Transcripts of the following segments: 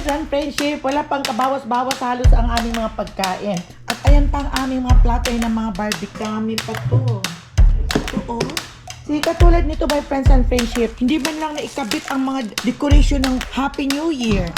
friends and friendship, wala pang kabawas-bawas halos ang aming mga pagkain. At ayan pa ang aming mga plato ng mga barbecue. Dami pa to. Ito oh. See, katulad nito my friends and friendship, hindi man lang naikabit ang mga decoration ng Happy New Year.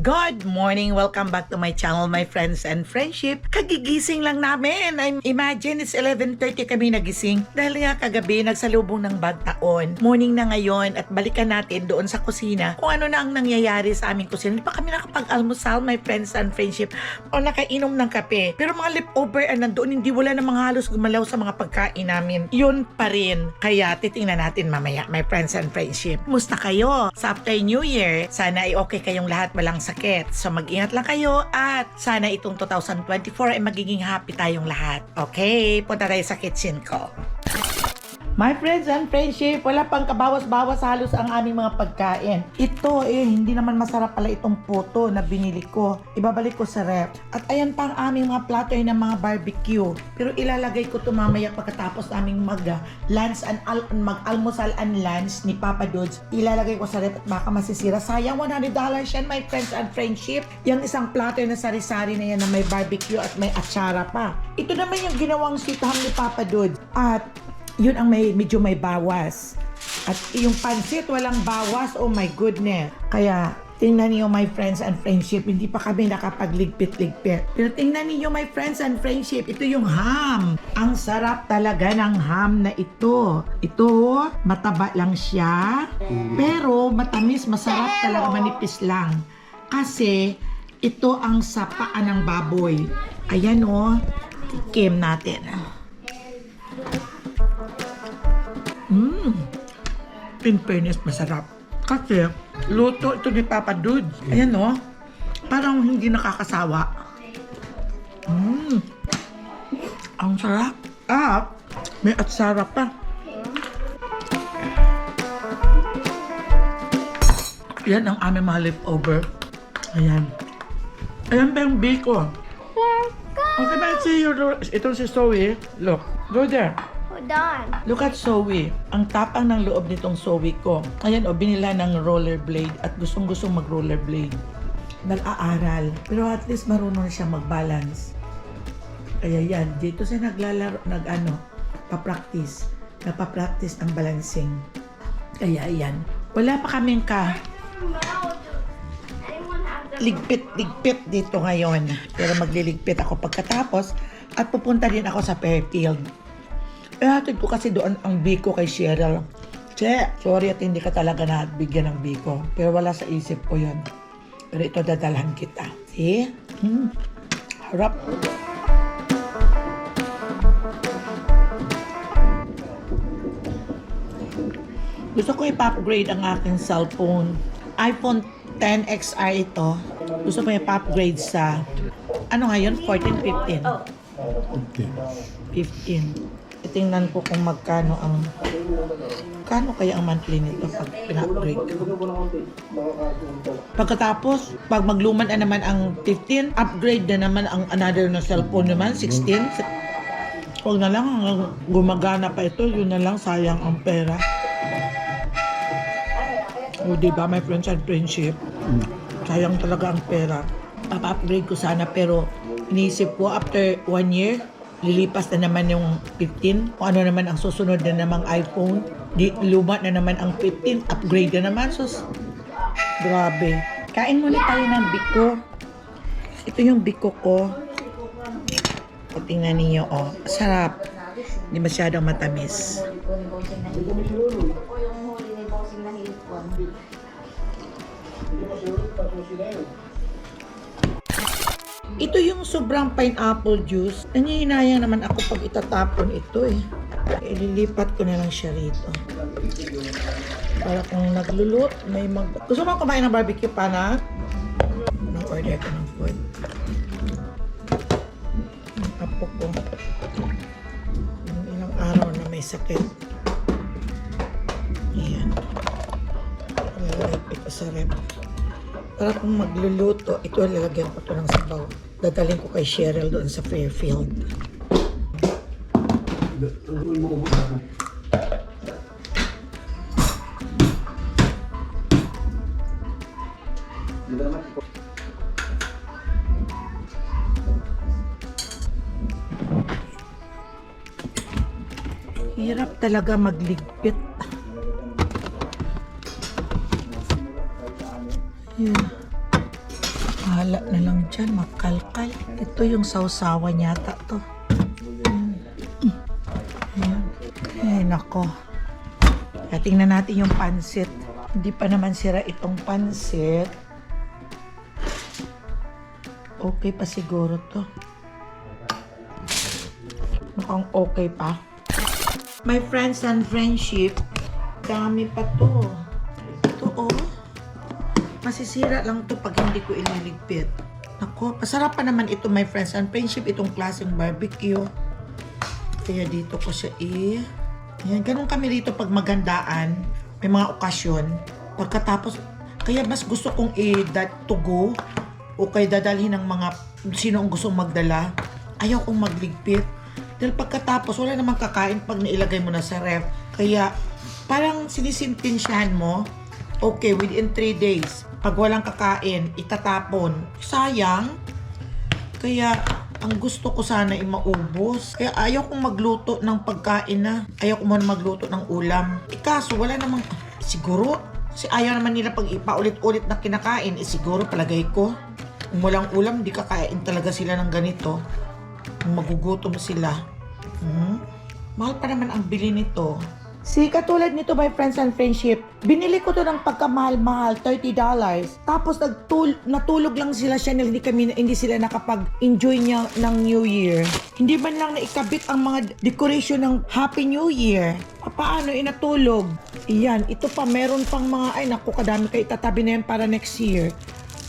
Good morning! Welcome back to my channel, my friends and friendship. Kagigising lang namin. Imagine, it's 11:30 kami nagising. Dahil nga kagabi, nagsalubong ng bagtaon. Morning na ngayon at balikan natin doon sa kusina kung ano na ang nangyayari sa aming kusina. Hindi pa kami nakapag-almusal, my friends and friendship, o nakainom ng kape. Pero mga leftover nandoon, hindi wala namang halos gumalaw sa mga pagkain namin. Yun pa rin. Kaya titingnan natin mamaya, my friends and friendship. Musta kayo? Sa after New Year, sana ay okay kayong lahat, walang sakit. So mag-ingat lang kayo at sana itong 2024 ay magiging happy tayong lahat. Okay, punta tayo sa kitchen ko. My friends and friendship, wala pang kabawas-bawas halos ang aming mga pagkain. Ito hindi naman masarap pala itong puto na binili ko. Ibabalik ko sa ref. At ayan pa ang aming mga plato ng mga barbecue. Pero ilalagay ko ito mamaya pagkatapos naming mag-almusal and lunch ni Papa Dudes. Ilalagay ko sa ref at baka masisira. Sayang, $100 yan my friends and friendship. Yung isang plato na sari-sari na yan na may barbecue at may atsara pa. Ito naman yung ginawang sitahang ni Papa Dudes. At yun ang medyo may bawas. At yung pansit walang bawas, oh my goodness. Kaya tingnan niyo my friends and friendship, hindi pa kami nakapagligpit-ligpit. Pero tingnan niyo my friends and friendship, ito yung ham. Ang sarap talaga ng ham na ito. Ito, mataba lang siya, pero matamis, masarap talaga, manipis lang. Kasi ito ang sapaan ng baboy. Ayan oh, tikim natin. In fairness, masarap. Kasi, luto ito ni Papa Dudes. Ayan o, parang hindi nakakasawa. Ang sarap. At, may atsara pa. Yan ang aming mga leftover. Ayan. Ayan ba yung biko? Okay ba si ito si Zoe? Look, go there. Look at Zoe. Ang tapang ng loob nitong Zoe ko. Ayan o, binila ng rollerblade at gustong-gustong mag-rollerblade. Nag-aaral. Pero at least marunong siya mag-balance. Kaya yan, dito siya naglalaro, papractice. Napapractice ng balancing. Kaya yan. Wala pa kaming ligpit dito ngayon. Pero magliligpit ako pagkatapos at pupunta din ako sa Fairfield. Hatid ko kasi doon ang biko kay Cheryl. Che, sorry at hindi ka talaga nabigyan ng biko. Pero wala sa isip ko yun. Pero ito dadalhan kita. See? Harap. Gusto ko i-upgrade ang aking cellphone. iPhone XR ito. Gusto ko i-upgrade sa, ano ngayon? 14, 15? 15. Tingnan ko kung magkano kaya ang monthly nito pag pina-upgrade ko. Pagkatapos, pag magluman na naman ang 15, upgrade na naman ang another na cellphone naman, 16. Huwag na lang, gumagana pa ito, yun na lang, sayang ang pera. O diba, my friends and friendship, sayang talaga ang pera. Papa-upgrade ko sana, pero iniisip ko after 1 year, lilipas na naman yung 15. O ano naman ang susunod na namang iPhone. Luma na naman ang 15. Upgrade na naman. Sus, grabe. Kain muna tayo ng biko. Ito yung biko ko. O, tingnan niyo, oh. Sarap. Hindi masyadong matamis. Ito yung sobrang pineapple juice. Nangihinayang naman ako pag itatapon ito Ililipat ko na lang siya rito. Para kung naglulut, gusto mo kumain ng barbecue pa na? Nag-order ko ng food. Ang apo ko. Ilang araw na may sakit. Ayan. Lalagay ko sa rep. Para kung magluluto, ito lalagyan ko to ng sabaw. Dadalhin ko kay Cheryl doon sa Fairfield. Hirap talaga magligpit. Yan. Hala na lang dyan, makalkal. Ito yung sausawan yata to. Ayan. Ay, nako. Tingnan natin yung pansit. Hindi pa naman sira itong pansit. Okay pa siguro to. Mukhang okay pa. My friends and friendship, dami pa to. Ito oh. Masisira lang to pag hindi ko ililigpit. Ako, masarap pa naman ito my friends and friendship, itong klaseng barbecue. Kaya dito ko siya Yan, ganun kami dito pag magandaan, may mga okasyon. Pagkatapos, kaya mas gusto kong to go o kaya dadalhin ng mga sino ang gustong magdala. Ayaw kong magligpit. Dahil pagkatapos, wala namang kakain pag nailagay mo na sa ref. Kaya, parang sinisintensyahan mo, okay, within 3 days, pag walang kakain, itatapon. Sayang. Kaya, ang gusto ko sana ay maubos. Kaya ayaw kong magluto ng pagkain na. Ayaw ko muna magluto ng ulam. Kaso, wala namang, siguro, kasi ayaw naman nila pag ipaulit-ulit na kinakain. Siguro, palagay ko, kung walang ulam, di kakain talaga sila ng ganito. Kung magugutom sila. Mahal pa naman ang bili nito. See, katulad nito my friends and friendship, binili ko to ng pagkamahal-mahal, $30. Tapos natulog lang sila siya, hindi sila nakapag-enjoy niya ng New Year. Hindi man lang naikabit ang mga decoration ng Happy New Year. Paano inatulog? Iyan, ito pa, meron pang mga, ay naku, kadami kayo itatabi na yan para next year.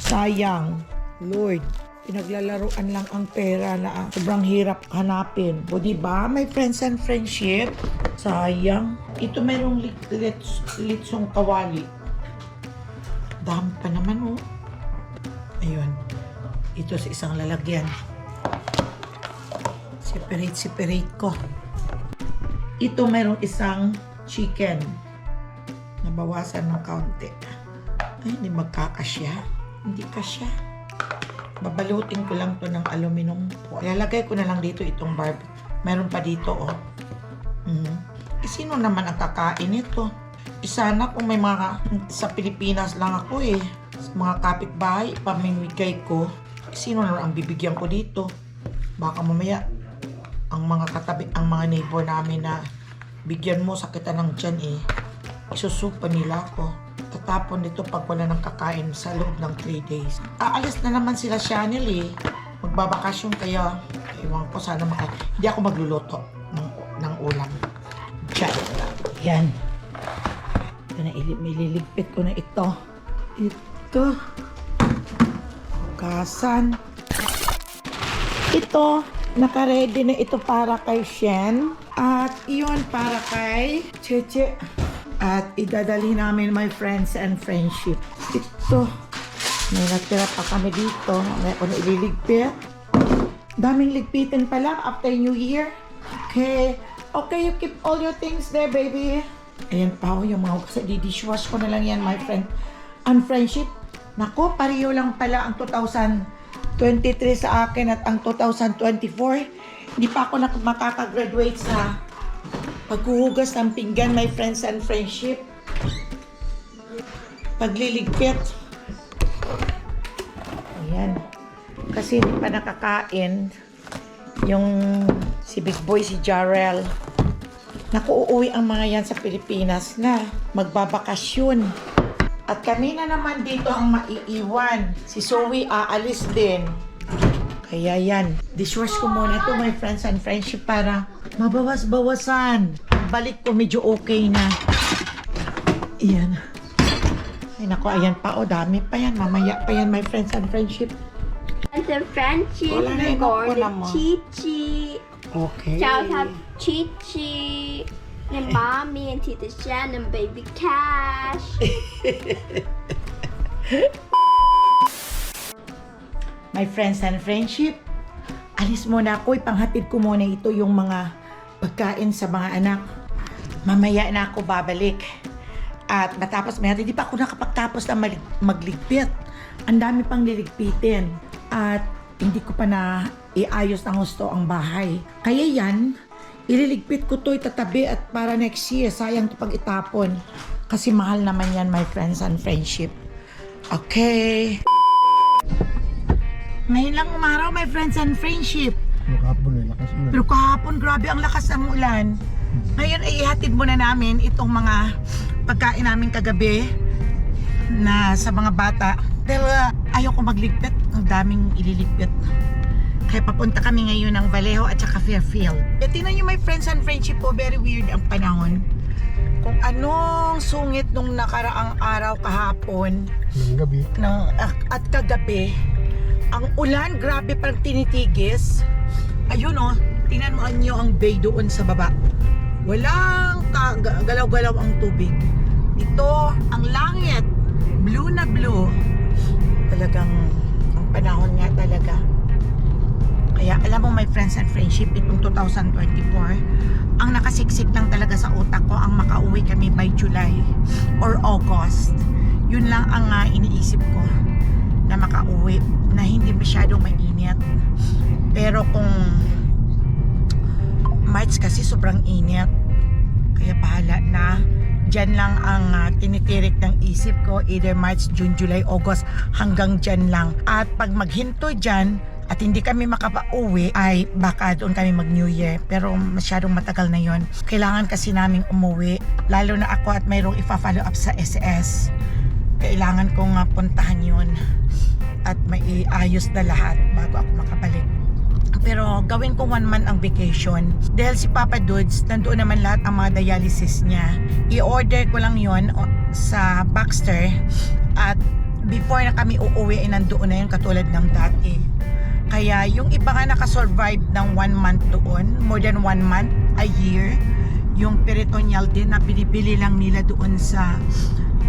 Sayang. Lord, pinaglalaruan lang ang pera na sobrang hirap hanapin. O diba, my friends and friendship? Sayang. Ito mayroong litsong kawali. Dami pa naman oh. Ayun. Ito sa isang lalagyan. Separate ko. Ito mayroong isang chicken. Nabawasan ng kaunti. Ay, hindi magkakasya. Hindi kasya. Babalutin ko lang to ng aluminum foil. Ilalagay ko na lang dito itong barbecue. Meron pa dito oh. Sino naman ang kakain ito? Sana kung may mga sa Pilipinas lang ako sa mga kapitbahay, pamimigay ko. Sino naman ang bibigyan ko dito? Baka mamaya ang mga katabi, ang mga neighbor namin na bigyan mo sakita ng tiyan isusupa nila ako. Tatapon dito pag wala nang kakain sa loob ng 3 days. Aalis na naman sila Chanel magbabakasyon kaya ewan ko sana hindi ako magluluto ng ulam. Diyan. Yan. Ito na, mililigpit ko na ito. Ito. Hugasan. Ito, naka-ready na ito para kay Shen. At iyon para kay Cheche. At idadali namin my friends and friendship. Ito. May natira pa kami dito. May ako na ililigpit. Daming ligpitin pala after New Year. Okay, you keep all your things there, baby. Ayan pa yung mga kasi di-dishwash ko na lang yan, my friend. And friendship. Nako, pareho lang pala ang 2023 sa akin at ang 2024. Hindi pa ako makakagraduate sa paghuhugas ng pinggan, my friends and friendship. Pagliligpit. Ayan. Kasi hindi pa nakakain yung si Big Boy, si Jarrell. Naku, uuwi ang mga yan sa Pilipinas na magbabakasyon. At kami na naman dito ang maiiwan. Si Zoe aalis din. Kaya yan, dishwash ko muna ito my friends and friendship para mabawas-bawasan. Balik ko medyo okay na. Iyan. Ay naku, ayan pa dami pa yan. Mamaya pa yan my friends and friendship. And the friendship, we're going to Chi-Chi. Okay. Shout out Chi-Chi, and Mommy, and Tita Shan, and Baby Cash. my friends and friendship. Alis muna ako, ipanghatid ko muna ito yung mga pagkain sa mga anak. Mamaya na ako babalik. At matapos may hindi pa ako nakapagtapos na magligpit. Ang dami pang liligpitin. At hindi ko pa na iayos ng gusto ang bahay. Kaya yan, ililigpit ko to, itatabi at para next year, sayang to pag itapon. Kasi mahal naman yan, my friends and friendship. Okay. Ngayon lang umaraw, my friends and friendship. Pero kahapon, grabe ang lakas ng ulan. Ngayon ay ihatid muna namin itong mga pagkain namin kagabi na sa mga bata. Dahil ayoko magligpit, ang daming ililigpit. Kaya papunta kami ngayon ng Vallejo at saka Fairfield. E, tingnan nyo my friends and friendship po, very weird ang panahon. Kung anong sungit nung nakaraang araw kahapon at kagabi, ang ulan, grabe parang tinitigis. Ayun oh, tingnan mo nyo ang bay doon sa baba. Walang galaw-galaw ang tubig. Dito, ang langit, blue na blue. Talagang, ang panahon nga talaga. Kaya alam mo my friends and friendship, itong 2024, ang nakasiksik lang talaga sa utak ko, ang makauwi kami by July or August. Yun lang ang iniisip ko, na makauwi, na hindi masyadong mainit. Pero kung March kasi sobrang init, kaya bahala na. Diyan lang ang tinitirik ng isip ko, either March, June, July, August, hanggang dyan lang. At pag maghinto dyan at hindi kami makapauwi, ay baka doon kami mag New Year. Pero masyadong matagal na yon. Kailangan kasi naming umuwi, lalo na ako at mayroong ipa-follow up sa SS. Kailangan kong puntahan yun at maiayos na lahat bago ako makabalik. Pero gawin ko 1 month ang vacation. Dahil si Papa Dudes, nandoon naman lahat ang mga dialysis niya. I-order ko lang yon sa Baxter. At before na kami uuwi, ay nandoon na yun katulad ng dati. Kaya yung iba nga nakasurvive ng 1 month doon, more than 1 month, a year. Yung peritoneal din na binibili lang nila doon sa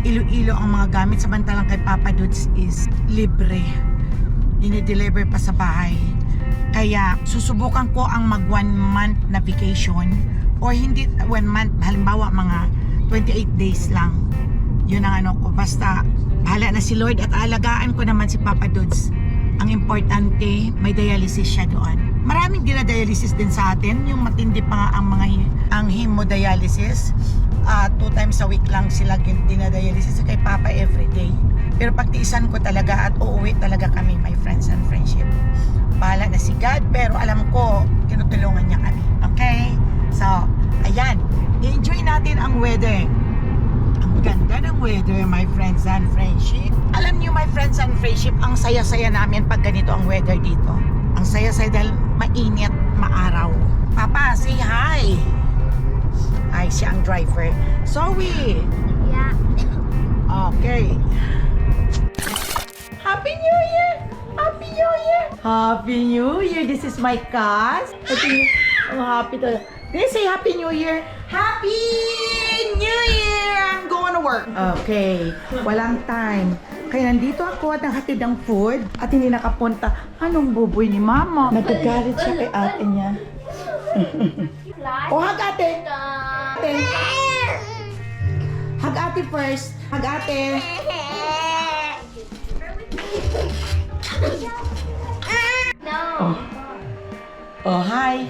Iloilo ang mga gamit. Samantalang kay Papa Dudes is libre. Dinideliver pa sa bahay. Kaya susubukan ko ang mag 1 month na vacation, or hindi 1 month, halimbawa mga 28 days lang. Yun ang ano ko, basta bahala na si Lord at alagaan ko naman si Papa Dudes. Ang importante, may dialysis siya doon. Maraming dinadialysis din sa atin, yung matindi pa nga ang hemodialysis. 2 times a week lang sila dinadialysis kay Papa everyday. Pero pagtiisan ko talaga at uuwi talaga kami, my friends and friendship. Bahala na si God, pero alam ko, tinutulungan niya kami. Okay? So, ayan. Enjoy natin ang weather. Ang ganda ng weather, my friends and friendship. Alam niyo, my friends and friendship, ang saya-saya namin pag ganito ang weather dito. Ang saya-saya dahil mainit, maaraw. Papa, say hi! Ay, siya ang driver. Zoe! Yeah. Okay. Happy New Year! Happy New Year! Happy New Year! This is my cast. Oh, happy to. Can you say Happy New Year? Happy New Year! I'm going to work. Okay. Walang time. Kaya nandito ako at naghatid ng food at hindi nakapunta. Anong buboy ni Mama? Nagagalit siya kay ate niya. Oh, hug ate! Ate! Hug ate first. Hug ate. No. Oh, hi.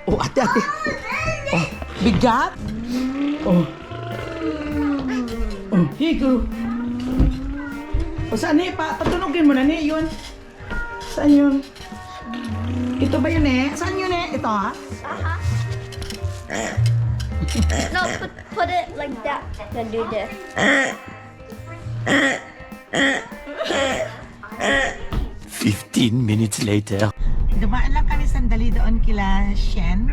Oh, ate. Oh, bigat. Oh. Oh, higo. O saan eh? Patunogin mo na ni yun. Saan yun? Ito ba yun eh? Saan yun eh? Ito ha? No, put it like that. Then do this. 15 minutes later. Dumaan lang kami sandali doon kila Shen.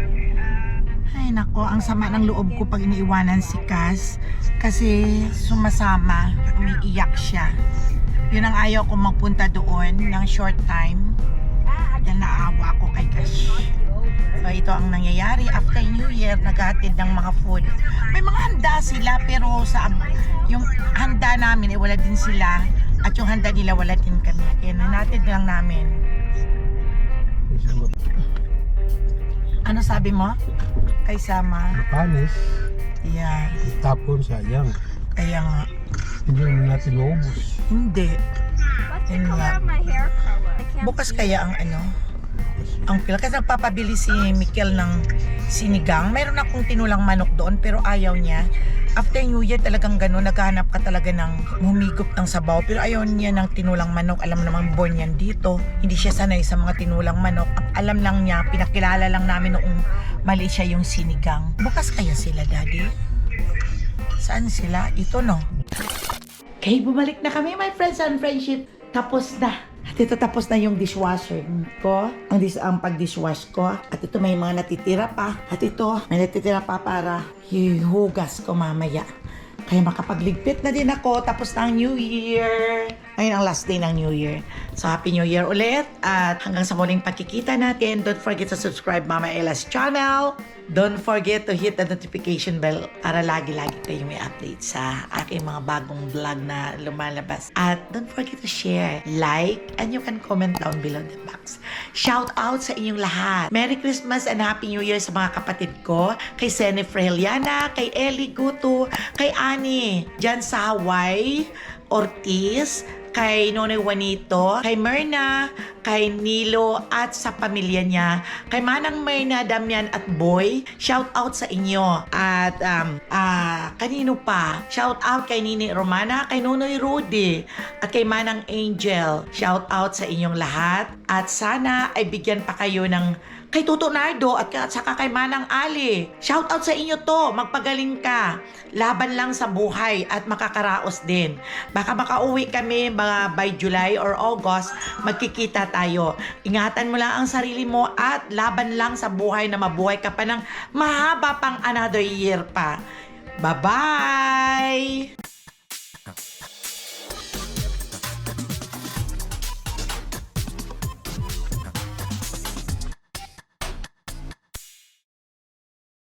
Ay, Ay, nako, ang sama ng loob ko pag iniiwanan si Cass kasi sumasama, umiiyak siya. Yun ang ayaw ko magpunta doon ng short time. Yan, naawa ko kay Cass. So, ito ang nangyayari after New Year, naghatid ng mga food. May mga handa sila pero sa yung handa namin, wala din sila. At yung handa nila, wala din kami. Kaya nanatid lang namin. Ano sabi mo? Kay Sama? Panis, Yeah. tapon sayang. Kaya nga. Hindi naman natin maubos. Hindi. What's the Yun color nga. of my hair color? I can't Bukas see. kaya ang ano? Ang pila. Kasi nagpapabili si Mikel ng sinigang. Mayroon akong tinulang manok doon pero ayaw niya. After New Year talagang gano'n, naghahanap ka talaga ng humigop ng sabaw. Pero ayaw niya ng tinulang manok. Alam mo namang born yan dito. Hindi siya sanay sa mga tinulang manok. Ang alam lang niya, pinakilala lang namin noong mali siya yung sinigang. Bukas kaya sila, Daddy? Saan sila? Ito, no? Okay, bumalik na kami, my friends and friendship. Tapos na. At ito tapos na yung dishwasher ko. Ang pag-dishwash ko. At ito may mga natitira pa. At ito may natitira pa para hihugas ko mamaya. Kaya makapagligpit na din ako. Tapos na ang New Year. Ngayon ang last day ng New Year. So Happy New Year ulit. At hanggang sa muling pagkikita natin. Don't forget to subscribe Mama Ella's channel. Don't forget to hit the notification bell para lagi-lagi kayo may update sa aking mga bagong vlog na lumalabas. At don't forget to share, like, and you can comment down below the box. Shout out sa inyong lahat. Merry Christmas and Happy New Year sa mga kapatid ko. Kay Sene Freliana, kay Ellie Guto, kay Annie, dyan sa Hawaii, Ortiz, kay Nonoy Juanito, kay Myrna, kay Nilo at sa pamilya niya, kay Manang Myrna, Damian at Boy, shout out sa inyo. At kanino pa? Shout out kay Nini Romana, kay Nonoy Rudy, at kay Manang Angel. Shout out sa inyong lahat. At sana ay bigyan pa kayo ng kay Tuto Nardo at saka kay Manang Ali. Shout out sa inyo to. Magpagaling ka. Laban lang sa buhay at makakaraos din. Baka makauwi kami mga by July or August, magkikita tayo. Ingatan mo lang ang sarili mo at laban lang sa buhay na mabuhay ka pa ng mahaba pang another year pa. Bye-bye!